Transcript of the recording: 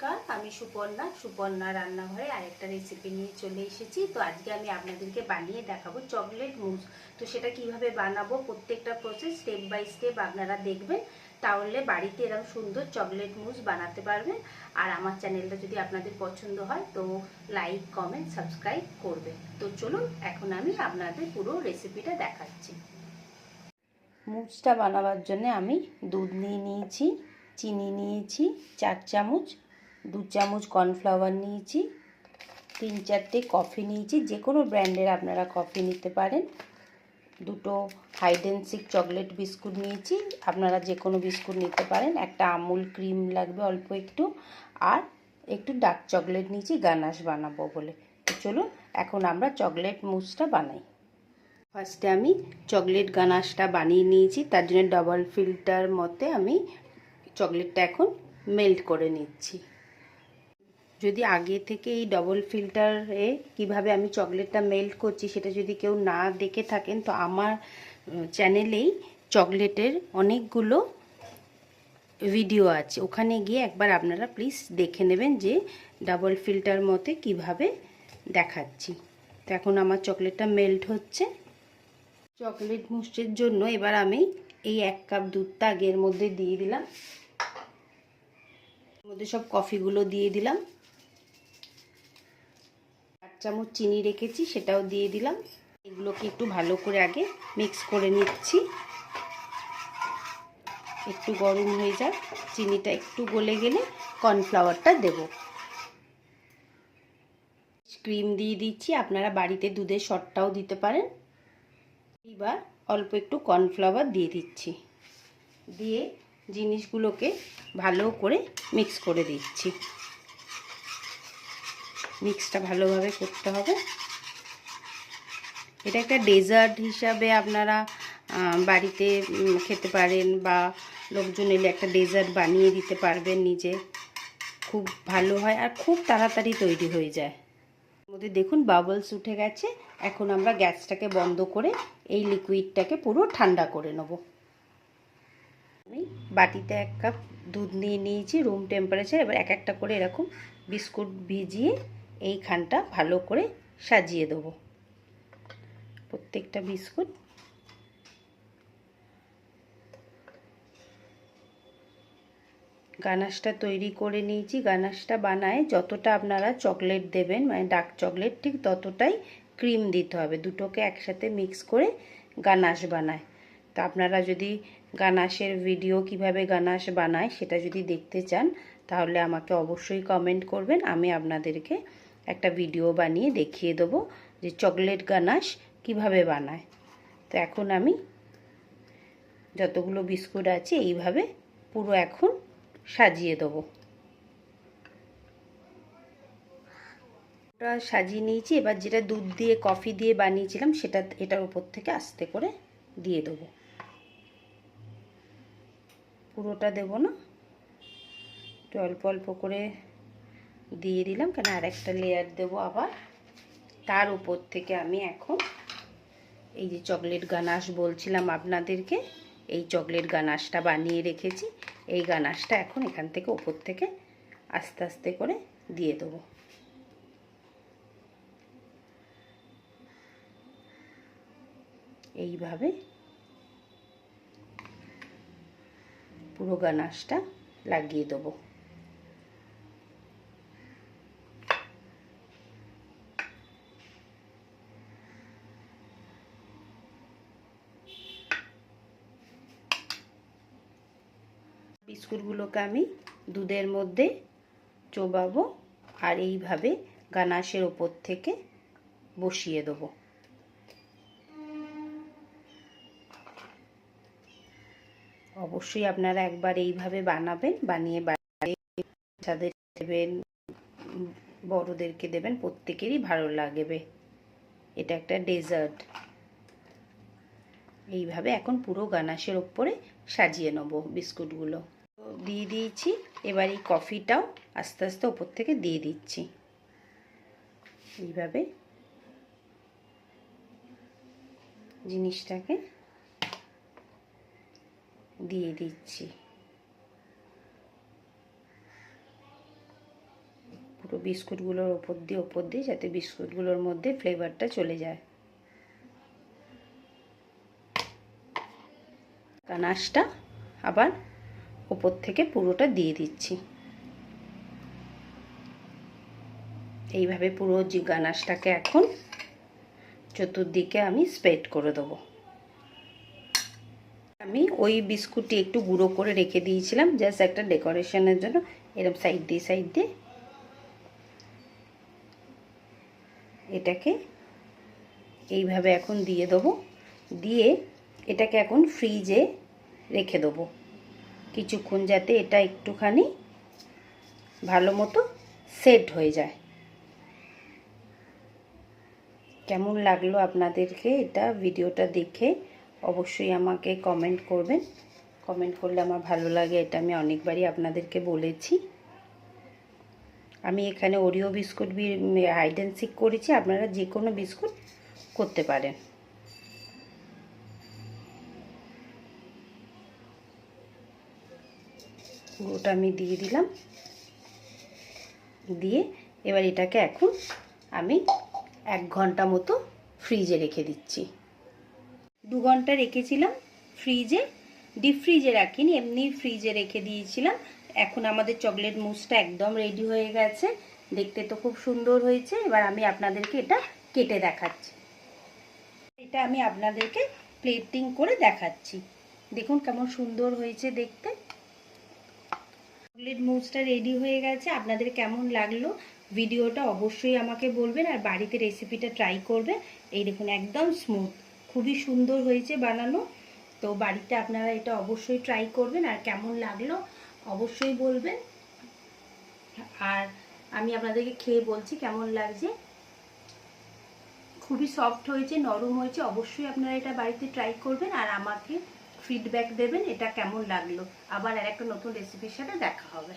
নমস্কার, আমি সুপর্ণা রান্নাঘরে আরেকটা রেসিপি নিয়ে চলে এসেছি। তো আজকে আমি আপনাদেরকে বানিয়ে দেখাবো চকলেট মুস। তো সেটা কিভাবে বানাবো প্রত্যেকটা প্রসেস স্টেপ বাই স্টেপ আপনারা দেখবেন, তাহলে বাড়িতে এরকম সুন্দর চকলেট মুস বানাতে পারবেন। আর আমার চ্যানেলটা যদি আপনাদের পছন্দ হয় তো লাইক, কমেন্ট, সাবস্ক্রাইব করবেন। তো চলুন এখন আমি আপনাদের পুরো রেসিপিটা দেখাচ্ছি। মুসটা বানাবার জন্য আমি দুধ নিয়ে নিয়েছি, চিনি নিয়েছি 4 চামচ, 2 চামচ কর্নফ্লাওয়ার নিয়েছি, 3-4টে কফি নিয়েছি, যে কোনো ব্র্যান্ডের আপনারা কফি নিতে পারেন, 2টো hide and seek chocolate biscuit নিয়েছি, আপনারা যে কোনো বিস্কুট নিতে পারেন, একটা আমুল ক্রিম লাগবে অল্প একটু, আর একটু ডার্ক চকলেট নিয়েছি গানাশ বানাবো বলে। তো চলুন এখন আমরা চকলেট মুসটা বানাই। ফার্স্টে আমি চকলেট গানাশটা বানিয়ে নিয়েছি, তার জন্য ডাবল ফিল্টার মতে আমি চকলেটটা এখন মেল্ট করে নিচ্ছি। যদি আগে থেকে এই ডবল ফিল্টারে কিভাবে আমি চকলেটটা মেল্ট করছি সেটা যদি কেউ না দেখে থাকেন, তো আমার চ্যানেলেই চকলেটের অনেকগুলো ভিডিও আছে, ওখানে গিয়ে একবার আপনারা প্লিজ দেখে নেবেন যে ডাবল ফিল্টার মতে কিভাবে দেখাচ্ছি। তো এখন আমার চকলেটটা মেল্ট হচ্ছে। চকলেট মুসের জন্য এবার আমি এই 1 কাপ দুধটা আগের মধ্যে দিয়ে দিলাম, এর মধ্যে সব কফিগুলো দিয়ে দিলাম, 4 চামচ চিনি রেখেছি সেটাও দিয়ে দিলাম। এগুলোকে একটু ভালো করে আগে মিক্স করে নিচ্ছি। একটু গরম হয়ে যাক, চিনিটা একটু গলে গেলে কর্নফ্লাওয়ারটা দেব। ক্রিম দিয়ে দিচ্ছি, আপনারা বাড়িতে দুধের শটটাও দিতে পারেন। এবার অল্প একটু কর্নফ্লাওয়ার দিয়ে দিচ্ছি, দিয়ে জিনিসগুলোকে ভালো করে মিক্স করে দিচ্ছি। মিক্সটা ভালোভাবে করতে হবে। এটা একটা ডেজার্ট হিসাবে আপনারা বাড়িতে খেতে পারেন, বা লোকজন এলে একটা ডেজার্ট বানিয়ে দিতে পারবেন নিজে, খুব ভালো হয় আর খুব তাড়াতাড়ি তৈরি হয়ে যায়। মধ্যে দেখুন বাবলস উঠে গেছে। এখন আমরা গ্যাসটাকে বন্ধ করে এই লিকুইডটাকে পুরো ঠান্ডা করে নেব। আমি বাটিতে 1 কাপ দুধ নিয়ে নিয়েছি রুম টেম্পারেচার। এবার এক একটা করে এরকম বিস্কুট ভিজিয়ে এইখানটা ভালো করে সাজিয়ে দেবো। প্রত্যেকটা বিস্কুট গানাশটা তৈরি করে নিয়েছি। গানাশটা বানায় যতটা আপনারা চকলেট দেবেন, মানে ডার্ক চকলেট, ঠিক ততটাই ক্রিম দিতে হবে। দুটোকে একসাথে মিক্স করে গানাশ বানায়। তো আপনারা যদি গানাশের ভিডিও কিভাবে গানাশ বানায় সেটা যদি দেখতে চান তাহলে আমাকে অবশ্যই কমেন্ট করবেন, আমি আপনাদেরকে একটা ভিডিও বানিয়ে দেখিয়ে দেবো যে চকলেট গানাশ কিভাবে বানায়। তো এখন আমি যতগুলো বিস্কুট আছে এইভাবে পুরো এখন সাজিয়ে দেবো। ওটা সাজিয়ে নিয়েছি। এবার যেটা দুধ দিয়ে কফি দিয়ে বানিয়েছিলাম সেটা এটার উপর থেকে আস্তে করে দিয়ে দেবো। পুরোটা দেবো না, একটু অল্প অল্প করে দিয়ে দিলাম, কেন আর একটা লেয়ার দেবো আবার। তার উপর থেকে আমি এখন এই যে চকলেট গানাশ বলছিলাম আপনাদেরকে, এই চকলেট গানাশটা বানিয়ে রেখেছি, এই গানাশটা এখন এখান থেকে উপর থেকে আস্তে আস্তে করে দিয়ে দেবো। এইভাবে পুরো গানাশটা লাগিয়ে দেবো। বিস্কুটগুলোকে আমি দুধের মধ্যে চোবাবো আর এইভাবে গানাশের ওপর থেকে বসিয়ে দেবো। অবশ্যই আপনারা একবার এইভাবে বানাবেন, বানিয়ে বাচ্চাদের দেবেন, বড়দেরকে দেবেন, প্রত্যেকেরই ভালো লাগবে। এটা একটা ডেজার্ট। এইভাবে এখন পুরো গানাশের ওপরে সাজিয়ে নেব বিস্কুটগুলো। দিয়ে দিয়েছি। এবার এই কফিটাও আস্তে আস্তে ওপর থেকে দিয়ে দিচ্ছি। এইভাবে জিনিসটাকে দিয়ে দিচ্ছি। পুরো বিস্কুটগুলোর ওপর দিয়ে যাতে বিস্কুটগুলোর মধ্যে ফ্লেভারটা চলে যায়। গানাশটা আবার ওপর থেকে পুরোটা দিয়ে দিচ্ছি। এইভাবে পুরো যে গানাশটাকে এখন চতুর্দিকে আমি স্প্রেড করে দেবো। আমি ওই বিস্কুটটি একটু গুঁড়ো করে রেখে দিয়েছিলাম জাস্ট একটা ডেকোরেশনের জন্য, এরকম সাইড দিয়ে এটাকে এইভাবে এখন দিয়ে দেবো। দিয়ে এটাকে এখন ফ্রিজে রেখে দেবো কিছুক্ষণ, যাতে এটা একটুখানি ভালো মতো সেট হয়ে যায়। কেমন লাগলো আপনাদেরকে এটা ভিডিওটা দেখে অবশ্যই আমাকে কমেন্ট করবেন। কমেন্ট করলে আমার ভালো লাগে, এটা আমি অনেকবারই আপনাদেরকে বলেছি। আমি এখানে Oreo biscuit hide and seek করেছি, আপনারা যে কোনো বিস্কুট করতে পারেন। ওটা আমি দিয়ে দিলাম। দিয়ে এবার এটাকে এখন আমি 1 ঘন্টা মতো ফ্রিজে রেখে দিচ্ছি। 2 ঘন্টা রেখেছিলাম ফ্রিজে, ডিপ ফ্রিজে রাখিনি, এমনি ফ্রিজে রেখে দিয়েছিলাম। এখন আমাদের চকলেট মুসটা একদম রেডি হয়ে গেছে, দেখতে তো খুব সুন্দর হয়েছে। এবার আমি আপনাদেরকে এটা কেটে দেখাচ্ছি। এটা আমি আপনাদেরকে প্লেটিং করে দেখাচ্ছি, দেখুন কেমন সুন্দর হয়েছে দেখতে। চকলেট মুসটা রেডি হয়ে গেছে। আপনাদের কেমন লাগলো ভিডিওটা অবশ্যই আমাকে বলবেন, আর বাড়িতে রেসিপিটা ট্রাই করবেন। এই দেখুন একদম স্মুথ, খুবই সুন্দর হয়েছে বানানো। তো বাড়িতে আপনারা এটা অবশ্যই ট্রাই করবেন, আর কেমন লাগলো অবশ্যই বলবেন। আর আমি আপনাদেরকে খেয়ে বলছি কেমন লাগছে। খুবই সফট হয়েছে, নরম হয়েছে। অবশ্যই আপনারা এটা বাড়িতে ট্রাই করবেন আর আমাকে ফিডব্যাক দেবেন এটা কেমন লাগলো। আবার আর একটা নতুন রেসিপির সাথে দেখা হবে।